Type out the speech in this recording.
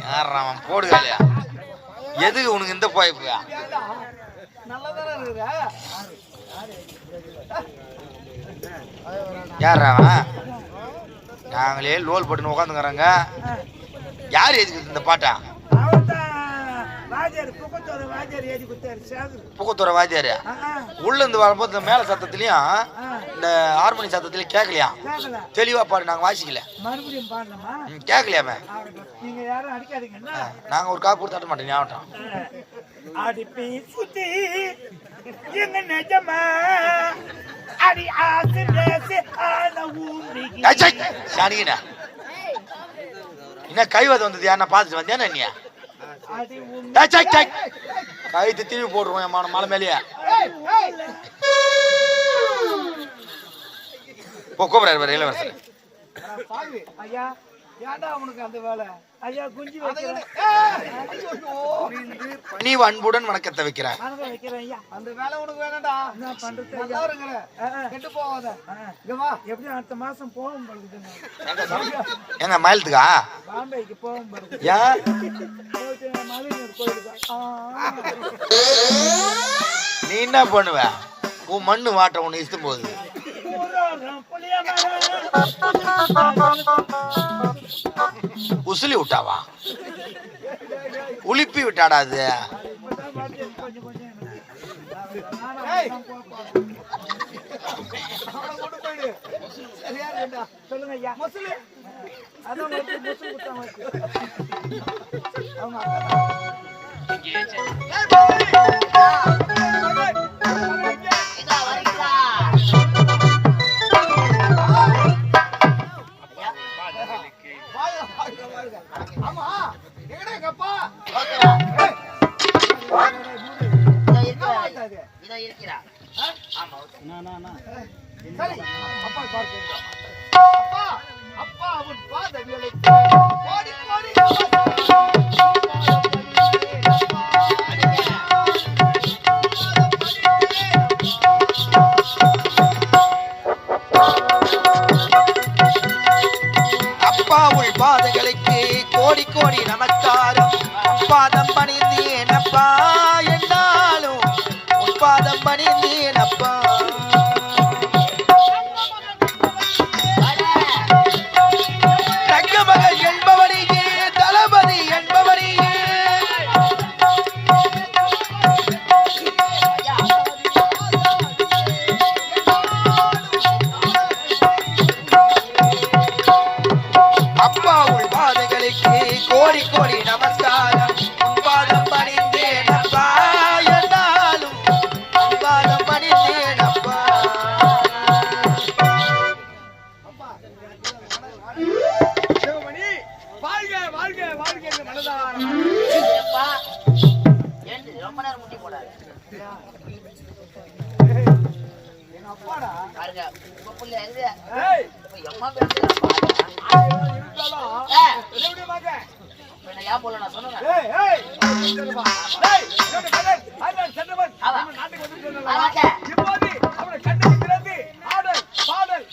யார் அவன் போடுகலையா? எதுக்கு உனக்கு இந்த பாய்ப்பு? யார் அவன்? நாங்களே லோல் போட்டுன்னு உட்காந்துக்கிறாங்க. யார் எதுக்கு இந்த பாட்டா? புக்கத்துறை வாத்தியாரு உள்ள இருந்து வரும்போது மேல சத்தத்திலயும் இந்த ஹார்மோனி சத்தத்திலயும் கேட்கலையா? தெளிவா பாடு, நாங்க வாசிக்கல. கேட்கலையாமே. நாங்க ஒரு காப்பு கொடுத்து தட்ட மாட்டோம். ஞாபகம் என்ன கைவாத வந்தது? யாருன்னா பாத்துட்டு வந்தியா? நீ கைத்து தீவி போட்டுருவோம் மலை மேலேயே. கூப்பிடாரு இளவரசர். நீ அன்புடன் வணக்கத்தை வைக்கிறேன். எங்க மயிலத்துக்கா? நீ என்ன பண்ணுவ? உன் மண்ணு வாட்ட உன்னை இஷ்டம் போகுது. உசுலி விட்டாவா? உளிப்பி விட்டாடா அது. அப்பாவுள் பாதங்களுக்கு கோடி கோடி நமஸ்காரம். பாதம் பணிந்தேனப்பா என்னாலும் பாதம் பணிந்தேனப்பா. தங்கமகள் என்பவனையே தளபதி என்பவனையே அப்பாவுள் பாதங்களுக்கு கோடி கோடி நமஸ்காரம். பாதம் பணிந்தேனப்பா என்னாலும் பாதம் பணிந்தேனப்பா. பாடல்